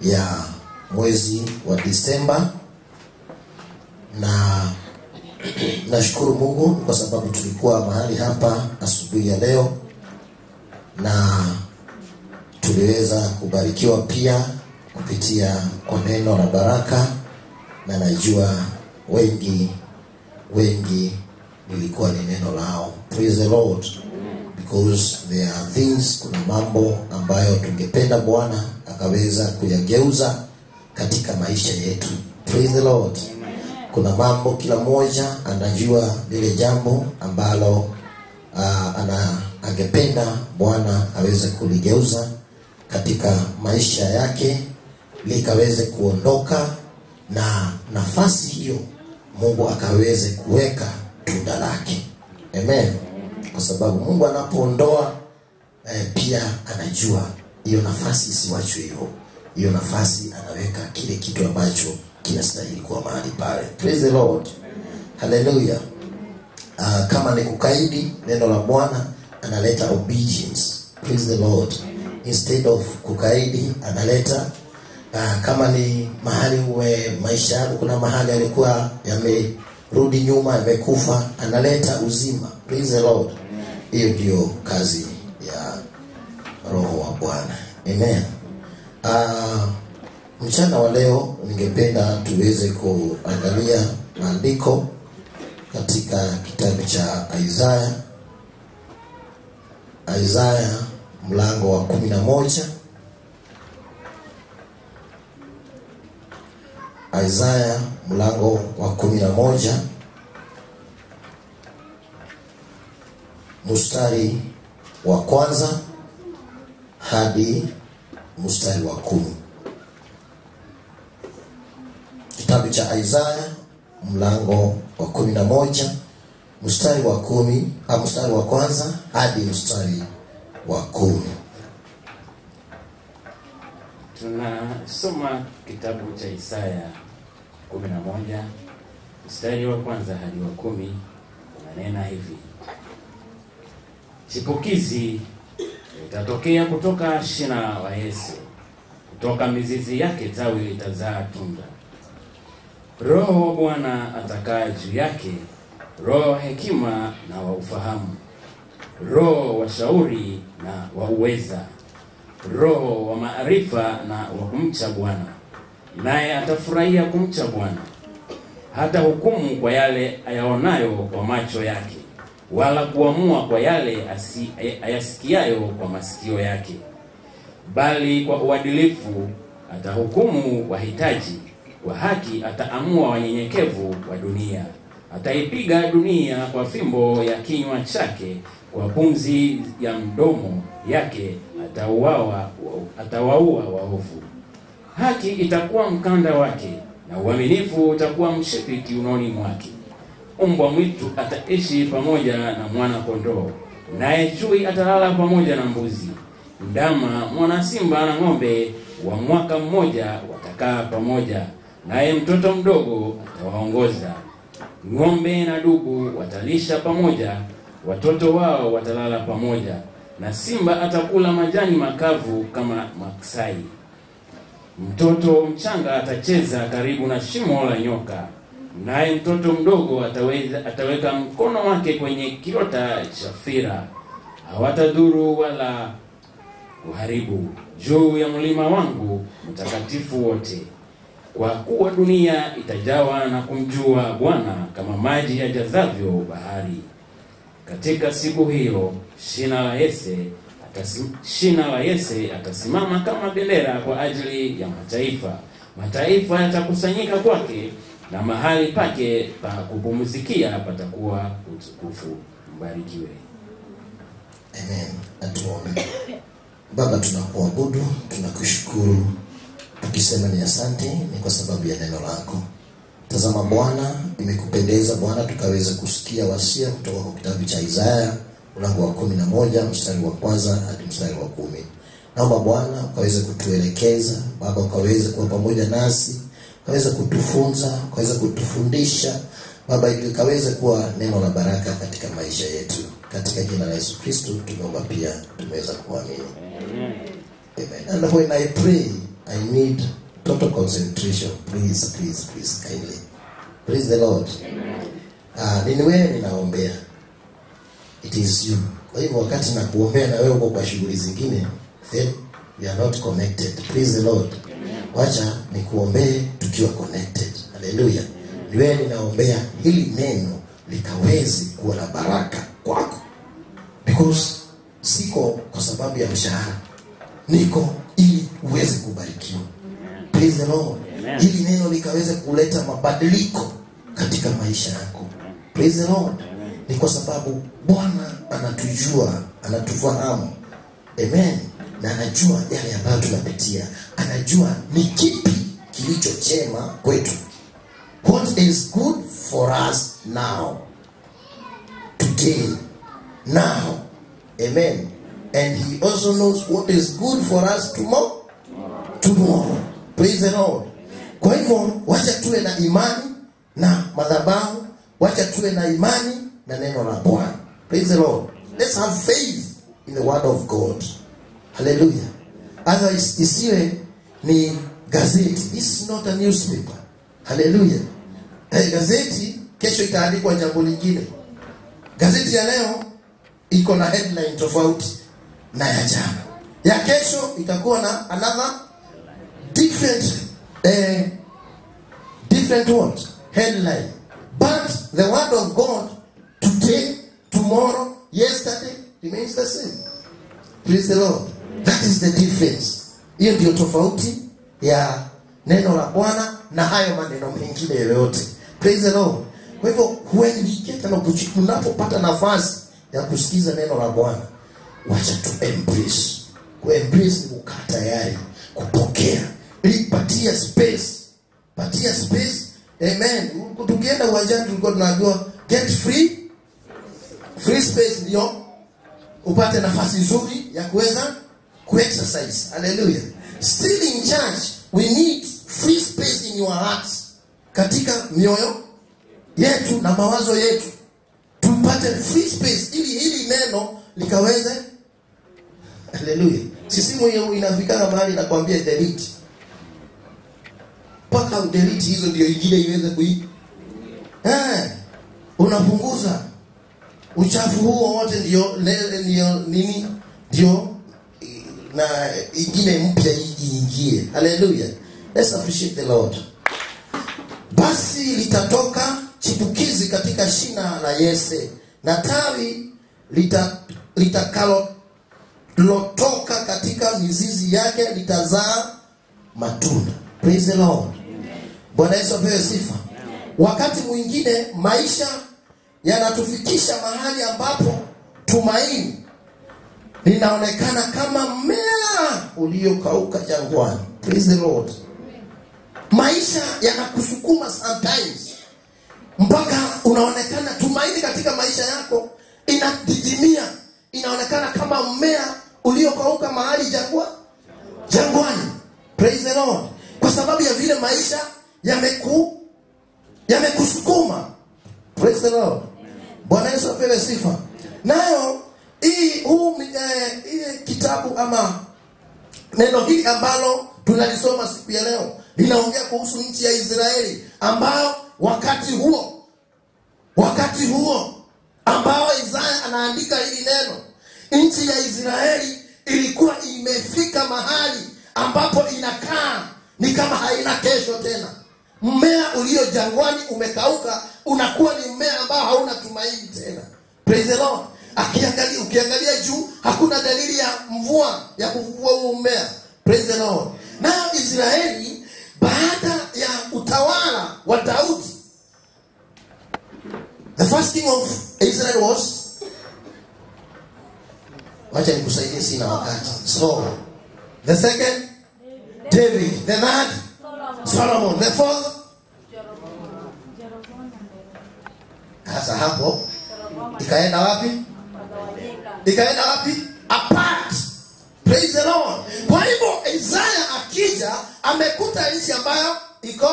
ya mwezi wa Disemba, na nashukuru Mungu kwa sababu tulikuwa mahali hapa asubuhi ya leo na tuliweza kubarikiwa pia kupitia kwa neno la baraka, na najua wengi nilikuwa ni neno lao. Praise the Lord, because there are things, kuna mambo ambayo tungependa Bwana akaweza kuyageuza katika maisha yetu. Praise the Lord. Kuna mambo kila mmoja anajua lile jambo ambalo angependa Bwana aweze kuligeuza katika maisha yake likaweze kuondoka, na nafasi hiyo Mungu akaweze kuweka tunda lake. Amen. Kwa sababu Mungu anapoondoa pia anajua hiyo nafasi isiwachwe hivyo. Hiyo nafasi anaweka kile kitu ambacho kinastahili kuwa mahali pale. Praise the Lord. Hallelujah. Kama ni kukaidi neno la Bwana, analeta obedience. Praise the Lord. Instead of kukaidi, analeta kama ni mahali maisha yako kuna mahali alikuwa yamerudi nyuma, yamekufa, analeta uzima. Praise the Lord. Hiyo ndio kazi ya Roho wa Bwana. Amen. Mchana wa leo ningependa tuweze kuangalia maandiko katika kitabu cha Isaya mlango wa 11. Isaya mlango wa 11 mstari wa kwanza hadi mstari wa 10. Kitabu cha Isaya mlango wa 11 mstari wa 10, mstari wa kwanza hadi mstari wa 10. Tunasoma kitabu cha Isaya 11 mstari wa kwanza hadi wa 10. Unanena hivi: chipukizi litatokea kutoka shina la Yese, kutoka mizizi yake tawi litazaa tunda. Roho wa Bwana atakaa juu yake, roho wa hekima na wa ufahamu, roho wa shauri na wa uweza, roho wa maarifa na wa kumcha Bwana. Naye atafurahia kumcha Bwana. Hata hukumu kwa yale ayaonayo kwa macho yake, wala kuamua kwa yale ayasikiayo kwa masikio yake. Bali kwa uadilifu atahukumu wahitaji, kwa haki ataamua wanyenyekevu wa dunia. Ataipiga dunia kwa fimbo ya kinywa chake, kwa pumzi ya mdomo yake atawaua waovu. Haki itakuwa mkanda wake, na uaminifu utakuwa mshipi kiunoni mwake. Mbwa mwitu ataishi pamoja na mwana kondoo, naye chui atalala pamoja na mbuzi. Ndama, mwana simba na ng'ombe wa mwaka mmoja watakaa pamoja, naye mtoto mdogo atawaongoza. Ng'ombe na dubu watalisha pamoja, watoto wao watalala pamoja, na simba atakula majani makavu kama maksai. Mtoto mchanga atacheza karibu na shimo la nyoka, naye mtoto mdogo ataweka mkono wake kwenye kiota cha fira. Hawatadhuru wala kuharibu juu ya mlima wangu mtakatifu wote, kwa kuwa dunia itajawa na kumjua Bwana kama maji yajazavyo bahari. Katika siku hiyo shina la Yese atasimama kama bendera kwa ajili ya mataifa. Mataifa yatakusanyika kwake, na mahali pake pa kupumzikia patakuwa utukufu. Mbarikiwe. Amen. Atuombe. Baba, tunakuabudu, tunakushukuru, tukisema ni asante ni kwa sababu ya neno lako. Tazama Bwana, imekupendeza Bwana tukaweza kusikia wasia kutoka kwa kitabu cha Isaya mlango wa 11 mstari wa kwanza hadi mstari wa 10. Naomba Bwana ukaweze kutuelekeza, Baba ukaweze kuwa pamoja nasi, ukaweze kutufunza, ukaweze kutufundisha Baba, ili ukaweze kuwa neno la baraka katika maisha yetu. Katika jina la Yesu Kristo tumeomba, pia tumeweza kuamini. Amen. And when I pray, I need total concentration. Please, kindly. Praise the Lord. Ni wewe ninaombea. It is you. Kwa hivyo wakati nakuombea na wewe uko kwa shughuli zingine, then we are not connected. Praise the Lord. Wacha nikuombee tukiwa connected. Hallelujah. Ni wewe ninaombea hili neno likaweze kuwa na baraka kwako. Because siko kwa sababu ya mshahara. Niko ili uweze kubarikiwa. Praise the Lord. Hili neno likaweze kuleta mabadiliko katika maisha yako. Praise the Lord. Ni kwa sababu Bwana anatujua, anatufahamu. Amen. Na anajua yale ambayo tunapitia. Anajua ni kipi kilicho chema kwetu. What is good for us now. Today. Now. Amen. And he also knows what is good for us tomorrow. Praise the Lord. Kwa hivyo wacha tuwe na imani na madhabahu, wacha tuwe na imani na neno la Bwana. Praise the Lord. Let's have faith in the word of God. Hallelujah. Otherwise isiwe ni gazeti. This is not a newspaper. Hallelujah. Gazeti kesho itaandikwa jambo lingine. Gazeti ya leo iko na headline tofauti na ya jana. Ya kesho itakuwa na another different what? Headline. But the word of God today, tomorrow, yesterday remains the same. Praise the Lord. That is the difference. Hiyo ndio tofauti ya neno la Bwana na hayo maneno mengine yote. Praise the Lord. Kwa hivyo when we get an opportunity, unapopata nafasi ya kusikiza neno la Bwana, wacha tu embrace. Ku-embrace ni kukaa tayari kupokea. Patia space. Patia space. Amen. Tukienda uwanjani tulikuwa tunaambiwa get free space ndio upate nafasi nzuri ya kuweza ku-exercise. Hallelujah. Still in church, we need free space in your hearts. Katika mioyo yetu na mawazo yetu tupate free space ili hili neno likaweze. Hallelujah. Sisi mwenyewe inafika mahali na kuambia delete. Paka delete hizo ndio ingine iweze unapunguza uchafu huo wote ndio nini ndio na ingine mpya iingie. Hallelujah. Let's appreciate the Lord. Basi litatoka chipukizi katika shina la Yese, na tawi litakalo lotoka katika mizizi yake litazaa matunda. Praise the Lord. Bwana Yesu apewe sifa. Wakati mwingine maisha yanatufikisha mahali ambapo tumaini linaonekana kama mmea uliokauka jangwani. Praise the Lord. Maisha yanakusukuma sometimes mpaka unaonekana tumaini katika maisha yako inadidimia, inaonekana kama mmea uliokauka mahali jangwani. Praise the Lord. Kwa sababu ya vile maisha yamekusukuma. Praise the Lord. Bwana Yesu apewe sifa. Nayo ile kitabu ama neno hili ambalo tunalisoma siku ya leo linaongea kuhusu nchi ya Israeli, ambao wakati huo ambao Isaya anaandika hili neno, nchi ya Israeli ilikuwa imefika mahali ambapo inakaa ni kama haina kesho tena. Mmea ulio jangwani umekauka, unakuwa ni mmea ambao hauna tumaini tena. Praise the Lord. Ukiangalia juu hakuna dalili ya mvua ya kuvua huo mmea. Praise the Lord. Na Israeli baada ya utawala wa Daudi, the first king of Israel was, wacha nikusaidie sina wakati. So the second David, the third Solomon, the fourth sasa hapo ikaenda wapi? Apart. Praise the Lord. Kwa hivyo Isaiah akija amekuta nchi ambayo iko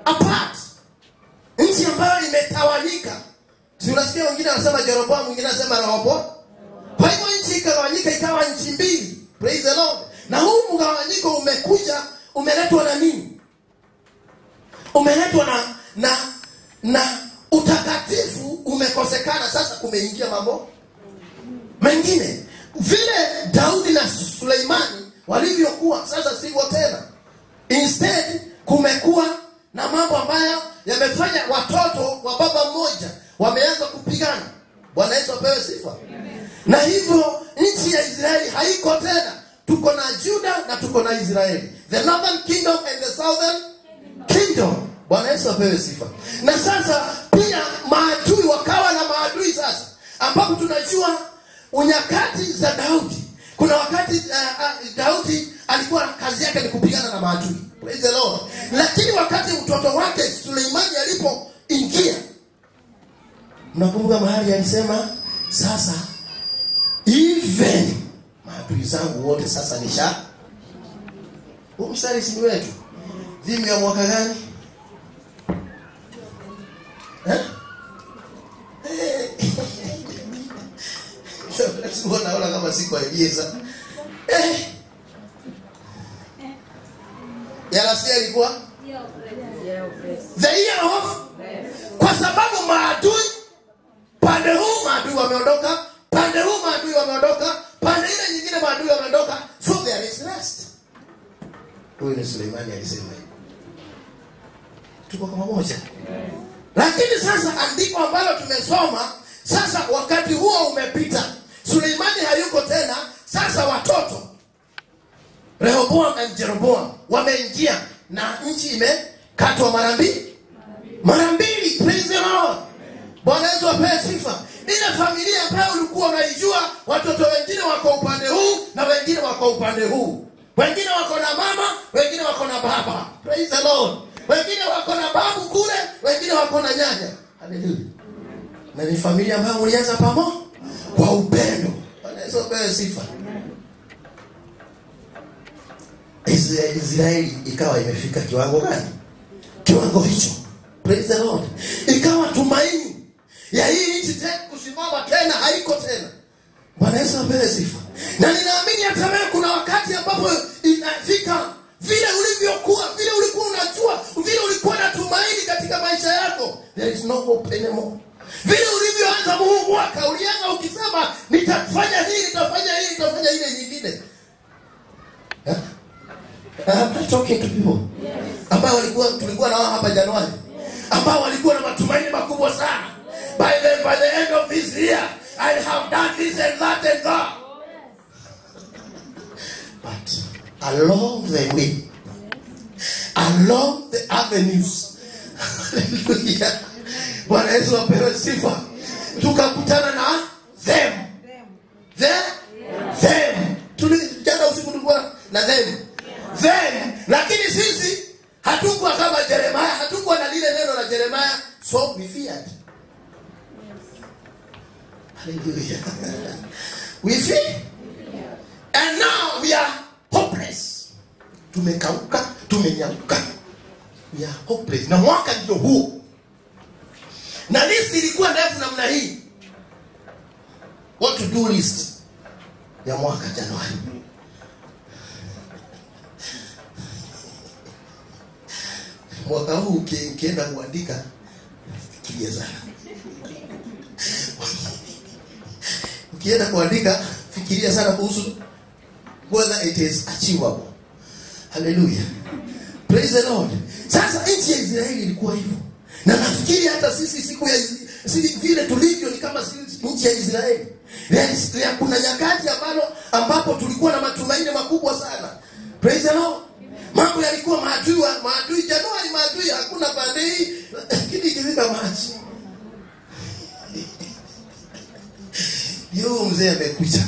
apart, nchi ambayo imetawanyika. Si unasikia wengine wanasema Jeroboam, mwingine anasema Rehoboam. Kwa hivyo nchi ikagawanyika ikawa nchi mbili. Praise the Lord. Na huu mgawanyiko umekuja, umeletwa na nini? Umeletwa na utakatifu umekosekana. Sasa kumeingia mambo mengine. Vile Daudi na Suleimani walivyokuwa, sasa sivyo tena. Instead kumekuwa na mambo ambayo yamefanya watoto wa baba mmoja wameanza kupigana. Bwana Yesu apewe sifa. Na hivyo nchi ya Israeli haiko tena. Tuko na Juda na tuko na Israeli. The northern kingdom and the southern kingdom. Bwana Yesu apewe sifa. Na sasa pia maadui wakawa na maadui sasa. Ambapo tunajua unyakati za Daudi. Kuna wakati Daudi alikuwa kazi yake ni kupigana na maadui. Praise the Lord. Lakini wakati mtoto wake Suleimani alipoingia, mnakumbuka mahali alisema sasa even maadui zangu wote sasa nisha. Umsali si wetu. Dhimu ya mwaka gani? Naona kama siku haijiza. Ya last year ilikuwa the year of, kwa sababu maadui pande huu maadui wameondoka, pande huu maadui wameondoka, pande ile nyingine maadui wameondoka, so there is rest. Huyu ni Suleimani alisema hivi. Tuko kama moja. Lakini sasa andiko ambalo tumesoma, sasa wakati huo umepita. Suleimani hayuko tena. Sasa watoto Rehoboam na Jeroboam wameingia na nchi imekatwa mara mbili. Mara mbili. Praise the Lord. Bwana Yesu apewe sifa. Ile familia ambayo ulikuwa unaijua, watoto wengine wako upande huu na wengine wako upande huu. Wengine wako na mama, wengine wako na baba. Praise the Lord. Wengine wako na babu kule, wengine wako na nyanya. Hallelujah. Na ni familia ambayo ulianza pamoja kwa upendo. Bwana Yesu apewe sifa. Israeli ikawa imefika kiwango gani? Kiwango hicho. Praise the Lord. Ikawa tumaini ya hii nchi tena kusimama tena haiko tena. Bwana Yesu apewe sifa. Na ninaamini hata wewe kuna wakati ambapo inafika vile ulivyokuwa, vile ulikuwa unajua, vile ulikuwa na tumaini katika maisha yako, there is no hope anymore. Vile ulivyoanza Mungu waka, ulianza ukisema nitafanya hii, nitafanya hii, nitafanya ile nyingine. I'm talking to people. Ambao tulikuwa nao hapa Januari. Ambao walikuwa na matumaini makubwa sana. By the end of this year, I have done this and that and that. But along the way, along the avenues, hallelujah, Bwana Yesu apewe sifa, tukakutana na them. Tulijana usiku tulikuwa na them. Lakini sisi hatukuwa kama Jeremiah, hatukuwa na lile neno la Jeremiah, so we feared. Hallelujah. We fear. And now we are hopeless. Tumekauka, tumenyauka. We are hopeless. Na mwaka ndio huu. Na list ilikuwa ndefu namna hii. What to do list ya mwaka Januari. Mwaka huu ukienda kuandika, fikiria sana. Ukienda kuandika, fikiria sana kuhusu whether it is achievable. Hallelujah. Praise the Lord. Sasa nchi ya Israeli ilikuwa hivyo. Na nafikiri hata sisi siku ya vile tulivyo ni kama nchi ya Israeli. Kuna nyakati ambapo tulikuwa na matumaini makubwa sana. Praise the Lord. Mambo yalikuwa maadui Januari, maadui hakuna pande hii, lakini ikifika Machi Yo mzee amekuja.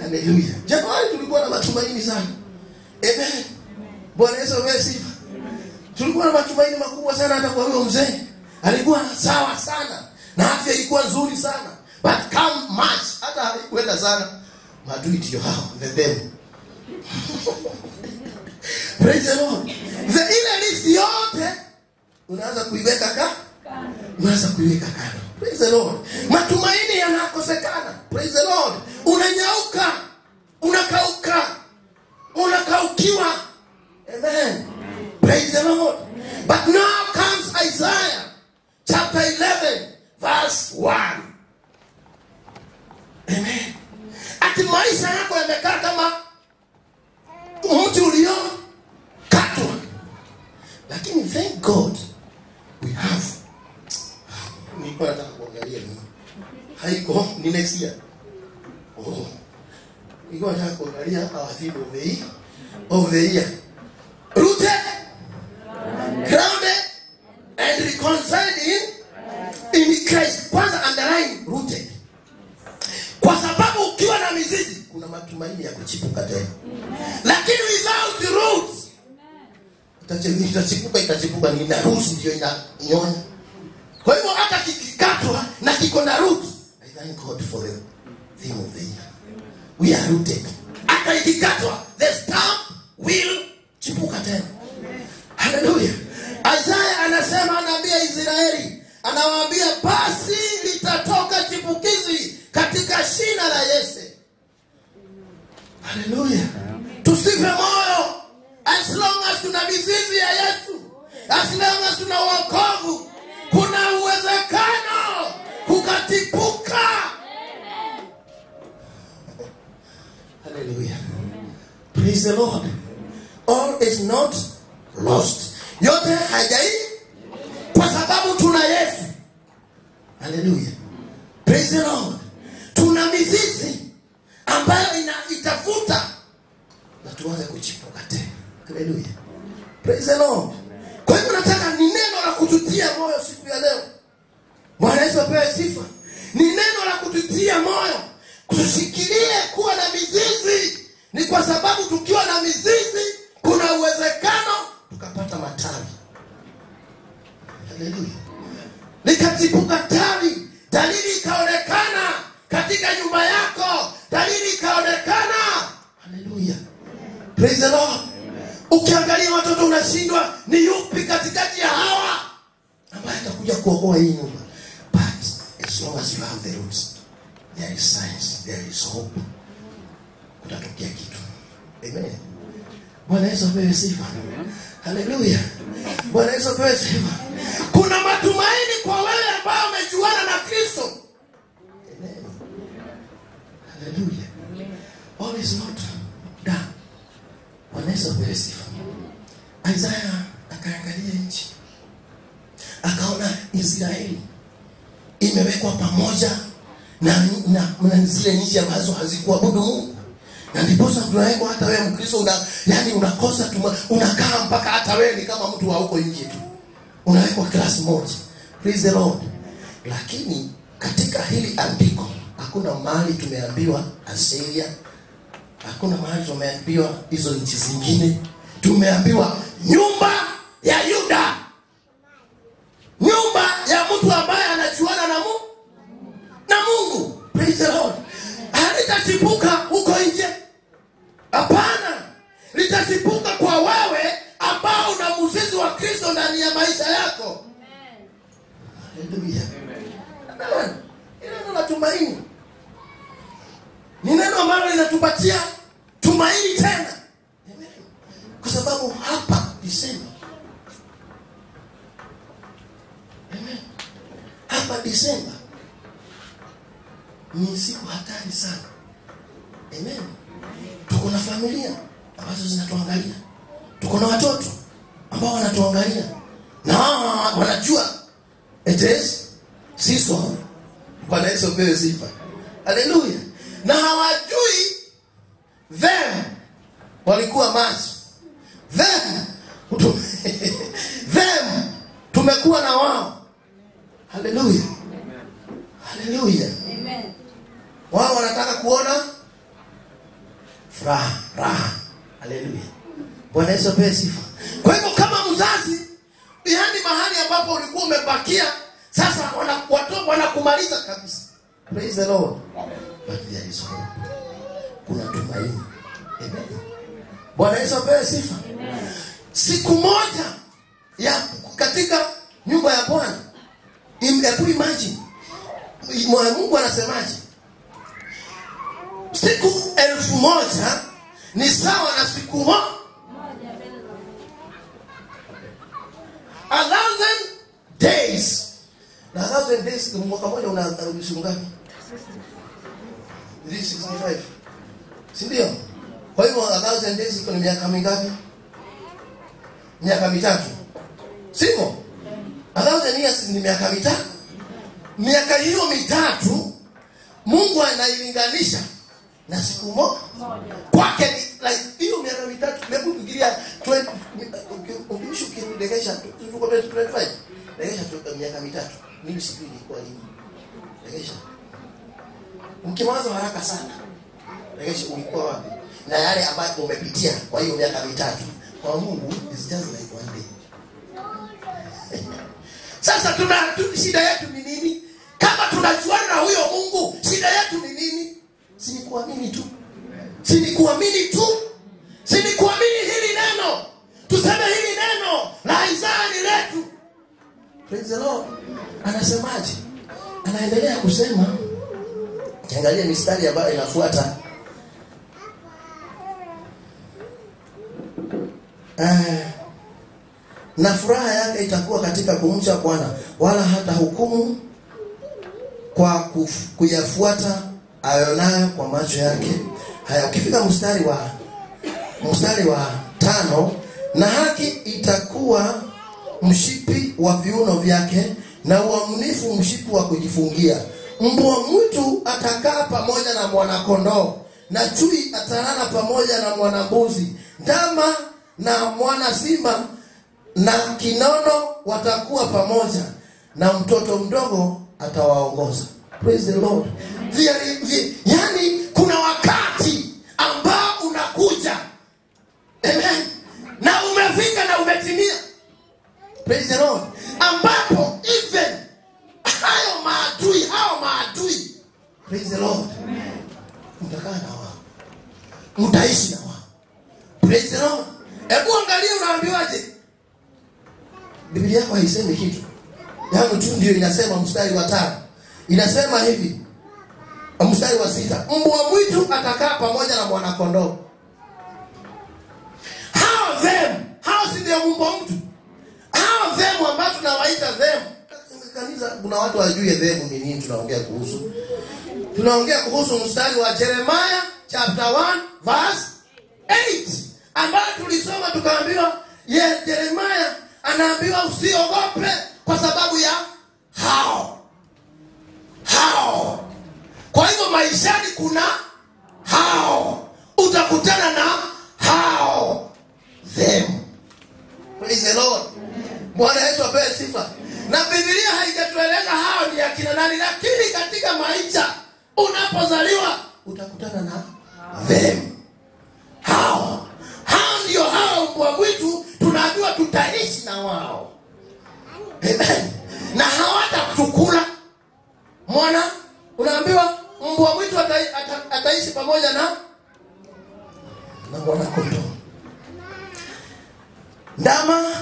Hallelujah. Januari tulikuwa na matumaini sana. Amen. Bwana Yesu apewe sifa. Tulikuwa na matumaini makubwa sana hata kwa huyo mzee. Alikuwa sawa sana. Na afya ilikuwa nzuri sana. But come March, hata haikuenda sana. Maadui ndio hao, the devil. Praise the Lord. Ile list yote unaanza kuiweka kando. Praise the Lord. Matumaini yanakosekana. Praise the Lord. Unanyauka. unakauka, unakaukiwa. Amen. Praise the Lord. But now comes Isaiah chapter 11 verse 1. Amen. Ati maisha yako yamekaa kama mti uliokatwa. Lakini thank God we have. Niko nataka kuangalia nini? Haiko ni next year. Oh. Niko nataka kuangalia our theme of the year. Rooted, grounded, and reconciled in Christ. Kwanza underline rooted. Kwa sababu ukiwa na mizizi kuna matumaini ya kuchipuka tena. Lakini without roots itachipuka ni na roots ndio inanyonya. Kwa hivyo hata kikikatwa na kiko na roots, I thank God for the theme of the year. We are rooted. Hata ikikatwa, the stamp will chipuka tena. Hallelujah. Isaiah anasema, anaambia Israeli, anawaambia basi litatoka chipukizi katika shina la Yese. Hallelujah. Tusife moyo. As long as tuna mizizi ya Yesu, as long as tuna wokovu, kuna uwezekano kukatipuka. Hallelujah. Praise the Lord. All is not lost. Yote hajai kwa sababu tuna Yesu. Hallelujah. Praise the Lord. Tuna mizizi ambayo itafuta na tuanze kuchipuka tena. Hallelujah. Praise the Lord. Kwa hiyo nataka ni neno la kututia moyo siku ya leo. Bwana Yesu apewe sifa. Ni neno la kututia moyo. Tushikilie kuwa na mizizi. Ni kwa sababu tukiwa na mizizi kuna uwezekano tukapata matawi. Hallelujah. Likatipuka tawi, dalili ikaonekana katika nyumba yako, dalili ikaonekana. Hallelujah. Praise the Lord. Ukiangalia watoto unashindwa ni yupi katikati ya hawa ambaye atakuja kuokoa hii nyumba. But as long as you have the roots, there is science, there is hope. Kutatokea kitu. Amen. Bwana Yesu apewe sifa. Hallelujah. Bwana Yesu apewe sifa. Kuna matumaini kwa wewe ambao umejuana na Kristo. Amen. Hallelujah. All is not done. Bwana Yesu apewe sifa. Isaiah akaangalia nchi, akaona Israeli imewekwa pamoja na zile nchi ambazo hazikuabudu Mungu. Na ndipo tunaweka hata wewe Mkristo yani unakosa unakaa mpaka hata wewe ni kama mtu wa huko nje tu. Unawekwa class moja. Praise the Lord. Lakini katika hili andiko hakuna mahali tumeambiwa Asiria. Hakuna mahali tumeambiwa hizo nchi zingine. Tumeambiwa nyumba ya Yuda. Nyumba ya mtu ambaye anajuana na Mungu. Na Mungu. Praise the Lord. Halitachipuka huko nje. Hapana. Litachipuka kwa wewe ambao una mzizi wa Kristo ndani ya maisha yako. Amen. Hallelujah. Amen. Neno la tumaini. Ni neno ambalo linatupatia tumaini tena. Amen. Kwa sababu hapa Disemba. Amen. Hapa Disemba ni siku hatari sana. Amen. Tuko na familia ambazo zinatuangalia. Tuko na watoto ambao wanatuangalia. Na wanajua it is season. Bwana Yesu apewe sifa. Hallelujah. Na hawajui them walikuwa macho. Them tumekuwa na wao. Hallelujah. Hallelujah. Amen. Wao wanataka kuona raha. Hallelujah. Bwana Yesu apewe sifa. Kwa hivyo kama mzazi, yani mahali ambapo ulikuwa umebakia, sasa watoto wanakumaliza kabisa. Praise the Lord. But there is hope. Kuna tumaini. Amen. Bwana Yesu apewe sifa. Amen. Siku moja ya katika nyumba ya Bwana. Hebu imagine. Mungu anasemaje? Siku 1000 ni sawa na siku moja. 1000 days. Na 1000 days mwaka mmoja unarudi siku ngapi? 365. Si ndio? Kwa hivyo 1000 days iko ni miaka mingapi? Miaka mitatu. Sio? 1000 years ni miaka mitatu. Miaka hiyo mitatu Mungu anailinganisha na siku moja. Kwake ni like hiyo miaka mitatu. Hebu fikiria 20 ukishukiregesha tuko 25. Regesha miaka mitatu. Mimi siku ilikuwa nini? Regesha. Mkimawaza haraka sana. Regesha ulikuwa wapi? Na yale ambayo umepitia kwa hiyo miaka mitatu. Kwa Mungu is just like one day. Sasa shida yetu ni nini? Kama tunajuana na huyo Mungu, shida yetu ni nini? Si ni kuamini tu. Si ni kuamini tu. Si ni kuamini hili neno. Tuseme hili neno la Isaya ni letu. Praise the Lord. Anasemaje? Anaendelea kusema, kiangalia mistari ambayo inafuata. Na furaha yake itakuwa katika kumcha Bwana, wala hata hukumu kwa kuyafuata ayonayo kwa macho yake. Haya, ukifika mstari wa 5, na haki itakuwa mshipi wa viuno vyake, na uaminifu mshipi wa kujifungia. Mbwa mwitu atakaa pamoja na mwana kondoo, na chui atalala pamoja na mwana mbuzi. Ndama na mwana simba na kinono watakuwa pamoja, na mtoto mdogo atawaongoza. Praise the Lord. Yani kuna wakati ambao unakuja, amen, na umefika na umetimia. Praise the Lord. Ambapo even hao maadui, praise the Lord, mtakaa na wao, mtaishi na wao. Praise the Lord. Hebu angalia unaambiwaje? Biblia yako haisemi kitu. Yangu tu ndio inasema mstari wa 5. Inasema hivi. Mstari wa 6. Mbwa mwitu atakaa pamoja na mwana kondoo. Hao si ndio mbwa mwitu? Hao them ambao tunawaita them. Kanisa kuna watu wajue them ni nini tunaongea kuhusu. Tunaongea kuhusu mstari wa Jeremiah chapter 1 verse 8. Ambao tulisoma tukaambiwa Jeremiah anaambiwa usiogope kwa sababu ya hao. Kwa hivyo maishani kuna hao. Utakutana na hao. Them. Praise the Lord. Bwana Yesu apewe sifa. Na Biblia haijatueleza hao ni akina nani, lakini katika maisha unapozaliwa utakutana na them. Hao ndio hao mbwa mwitu tunaambiwa tutaishi na wao. Amen. Na hawatatukula. Mwana unaambiwa mbwa mwitu ataishi pamoja na mwana kondoo. Ndama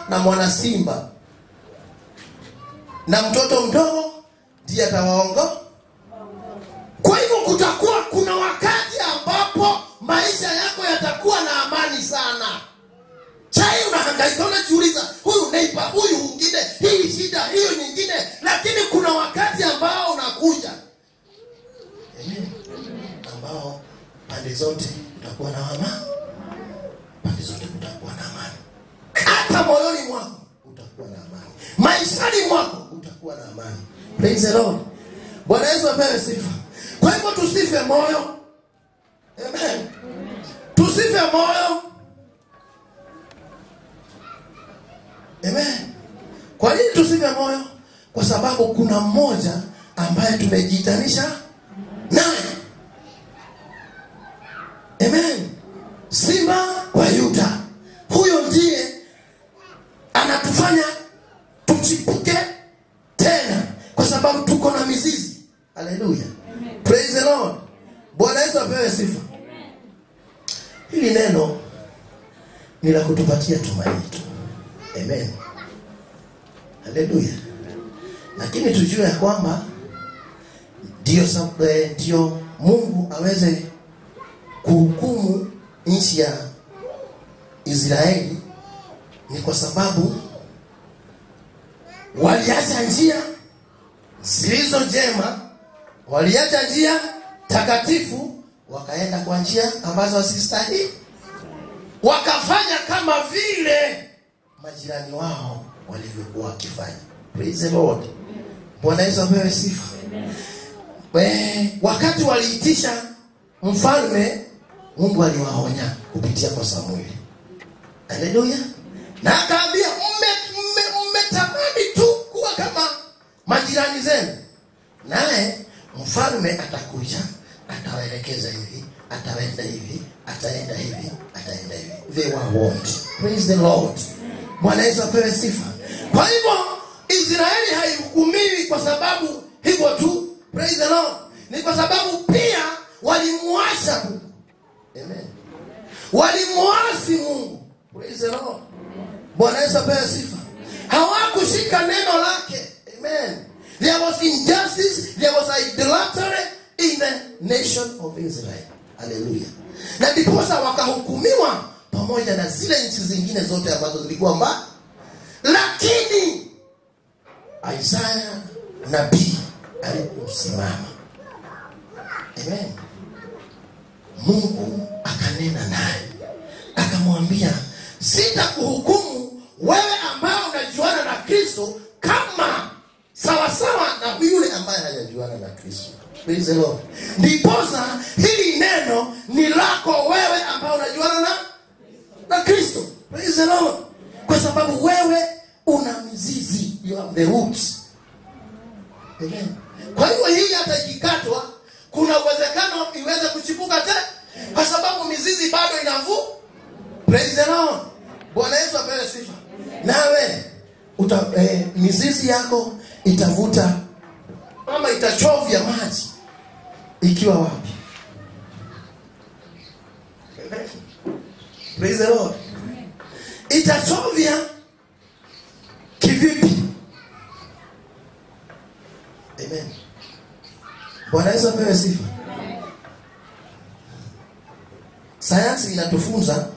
na mwana simba na mtoto mdogo ndiye atawaongoza. Kwa hivyo kutakuwa kuna wakati ambapo maisha yako yatakuwa na amani sana. Chai unahangaika unajiuliza huyu neighbor, huyu mwingine, hii shida, hiyo nyingine, lakini kuna wakati ambao unakuja ambao pande zote utakuwa na amani. Pande zote utakuwa na amani. Hata moyoni mwako utakuwa na amani. Maishani mwako utakuwa na amani. Praise the Lord. Bwana Yesu apewe sifa. Kwa hivyo tusife moyo. Amen. Tusife moyo. Amen. Kwa nini tusife moyo? Kwa sababu kuna mmoja ambaye tumejiitanisha naye. Amen. Simba wa Yuda. Huyo ndiye anatufanya tuchipuke tena, kwa sababu tuko na mizizi. Hallelujah. Praise the Lord. Bwana Yesu apewe sifa. Hili neno ni la kutupatia tumaini tu. Amen. Hallelujah. Lakini tujue ya kwamba Ndio Mungu aweze kuhukumu nchi ya Israeli, ni kwa sababu waliacha njia zilizo njema, waliacha njia takatifu, wakaenda kwa njia ambazo hazistahili, wakafanya kama vile majirani wao walivyokuwa wakifanya. Praise the Lord. Bwana Yesu apewe sifa. Wakati waliitisha mfalme, Mungu aliwaonya kupitia kwa Samueli. Haleluya. Na akaambia mmetamani tu kuwa kama majirani zenu, naye mfalme atakuja, atawaelekeza hivi, ataenda hivi, ataenda hivi, ataenda hivi. They were warned. Praise the Lord. Bwana Yesu apewe sifa. Kwa hivyo Israeli haihukumiwi kwa sababu hivyo tu. Praise the Lord. Ni kwa sababu pia walimuasi Mungu. Amen. Walimuasi Mungu. Praise the Lord. Bwana Yesu apewe sifa. Hawakushika neno lake. Amen. There was injustice, there was idolatry in the nation of Israel. Hallelujah. Na ndiposa wakahukumiwa pamoja na zile nchi zingine zote ambazo zilikuwa mbali. Lakini Isaya nabii aliposimama, amen, Mungu akanena naye, akamwambia, sitakuhukumu wewe ambao unajuana na Kristo kama sawasawa na yule ambaye hajajuana na Kristo. Praise the Lord. Ndiposa hili neno ni lako wewe ambao unajuana na Kristo. Praise the Lord. Kwa sababu wewe una mizizi, you have the roots. Amen. Kwa hiyo hii hata ikikatwa, kuna uwezekano iweze kuchipuka tena, kwa sababu mizizi bado inavu. Praise the Lord. Bwana Yesu apewe sifa. Nawe mizizi yako itavuta ama itachovya maji ikiwa wapi? Praise the Lord. Itachovya kivipi? Amen. Bwana Yesu apewe sifa. Sayansi inatufunza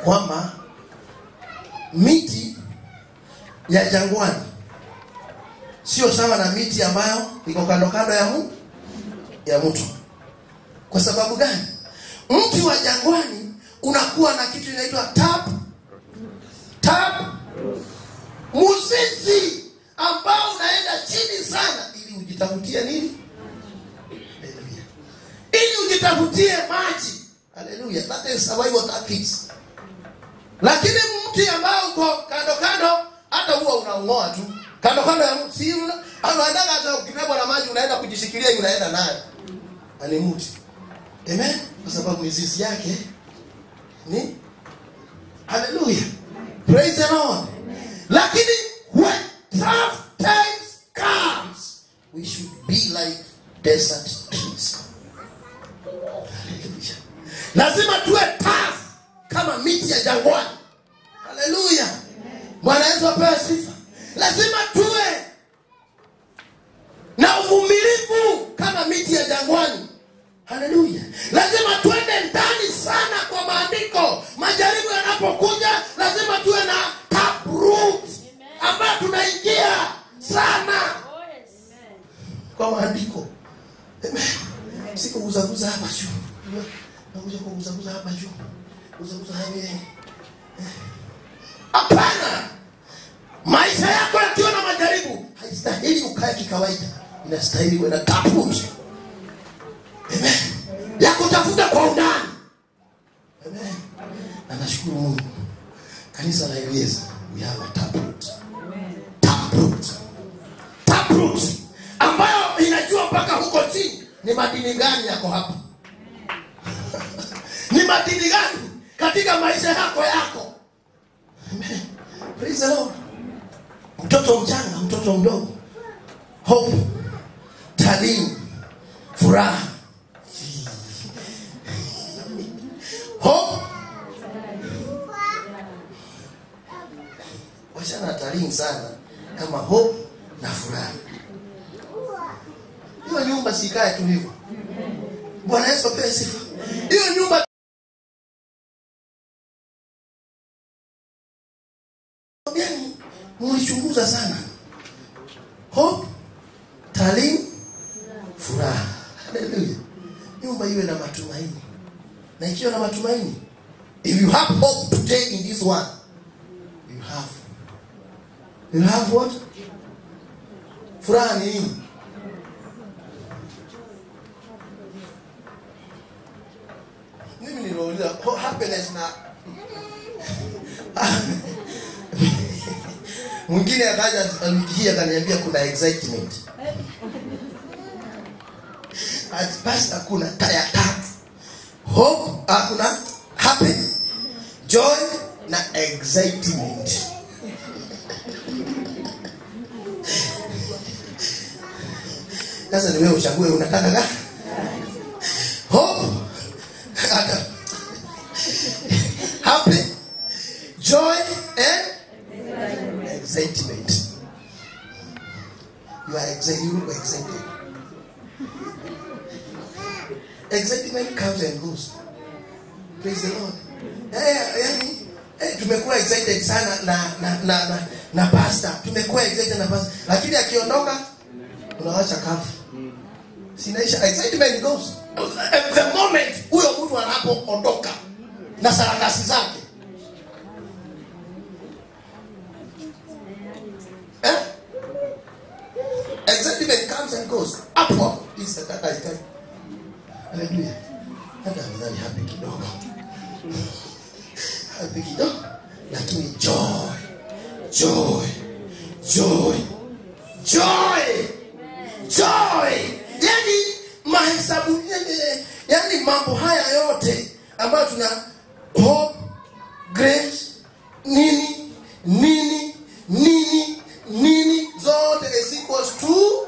kwamba miti ya jangwani sio sawa na miti ambayo iko kando kando ya mto. Kwa sababu gani? Mti wa jangwani unakuwa na kitu inaitwa tap mzizi ambao unaenda chini sana ili ujitafutie nini? Haleluya. Ili ujitafutie maji. Haleluya. That is survival tactics. Lakini mti ambao uko kando kando, hata huwa unaongoa tu kando kando ya mti, si unaenda hata ukibebwa na maji unaenda kujishikilia, unaenda naye. Ani mti. Amen. Kwa sababu mizizi yake ni haleluya. Praise the Lord. Lakini when tough times comes, we should be like desert trees. Haleluya. Lazima tuwe tough kama miti ya jangwani. Haleluya. Bwana Yesu apewe sifa. Lazima tuwe na uvumilivu kama miti ya jangwani. Haleluya. Lazima tuende ndani sana kwa maandiko. Majaribu yanapokuja lazima tuwe na taproot ambayo tunaingia sana kwa maandiko. Amen. Siko kuzaguza hapa juu. Nakuja kuzaguza hapa juu. Kuzaguza hapa. Hapana. Maisha yako yakiwa na majaribu haistahili ukae kikawaida. Inastahili uwe na taproot. Amen. Ya kutafuta kwa undani. Amen. Na nashukuru Mungu. Kanisa la Elieza, we have a taproot. Taproot. Taproot ambayo inajua mpaka huko chini ni madini gani yako hapa. Ni madini gani katika maisha yako. Amen. Praise the Lord. Mtoto mchanga, mtoto mdogo, hope, talim, furaha, hope. Wachana talim sana kama hope na furaha. nyumba sikae tu hivyo. Bwana Yesu apewe sifa. Hiyo nyumba mlichunguza sana. Hope, Talim, furaha. Haleluya. Nyumba iwe na matumaini. Na ikiwa na matumaini, if you have hope today in this one, you have what? Furaha ni nini? Mimi nilouliza happiness na mwingine akaja wiki akaniambia kuna excitement. Basi kuna taya tatu. Hope, kuna happy, joy na excitement. Sasa ni wewe uchague unataka gani? Hope, happy, joy and excitement. You are excited. Excitement comes and goes. Praise the Lord. Tumekuwa excited sana na pastor. Tumekuwa excited na pastor. Lakini akiondoka unaacha kafu. Sinaisha. Excitement goes. The moment huyo mtu anapoondoka na sarakasi zake. Excitement comes and goes. Upward is the time. Hallelujah. Hata mnani happy kidogo. Happy kidogo. Lakini joy. Yani mahesabu yani mambo haya yote ambayo tuna hope, grace, nini zote is equals to.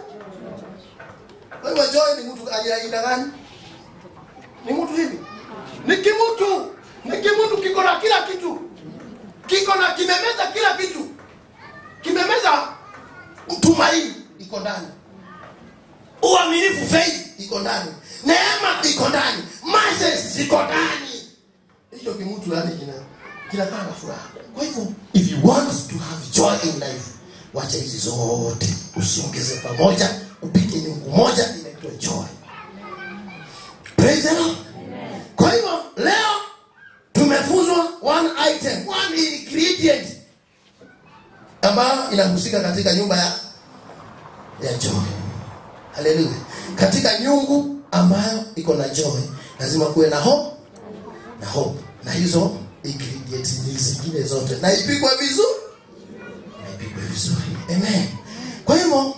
Kwa hivyo joy ni mtu aina gani? Ni mtu hivi. Ni kimutu kiko na kila kitu. Kimemeza kila kitu. Kimemeza tumaini iko ndani. Uaminifu, faith iko ndani. Neema iko ndani. Mercy ziko ndani. Hiyo kimutu yani kina kana furaha. Kwa hivyo if you want to have joy in life, wacha hizi zote usiongeze pamoja, upike nyungu moja inaitwa joy. Praise the Lord. Kwa hivyo leo tumefuzwa one ingredient ambayo inahusika katika nyumba ya joy. Hallelujah. Katika nyungu ambayo iko na joy lazima kuwe na hope. Na hizo ingredients zingine zote na ipikwe vizuri. Amen. Kwa hivyo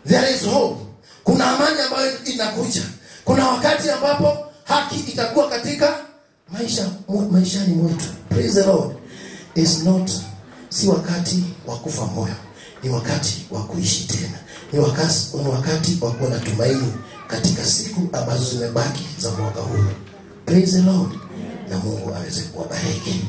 there is hope. Kuna amani ambayo inakuja. Kuna wakati ambapo haki itakuwa katika maishani mwetu. Praise the Lord. Si wakati wa kufa moyo. Ni wakati wa kuishi tena. Ni wakati wa kuwa na tumaini katika siku ambazo zimebaki za mwaka huu. Praise the Lord. Na Mungu aweze kuwabariki.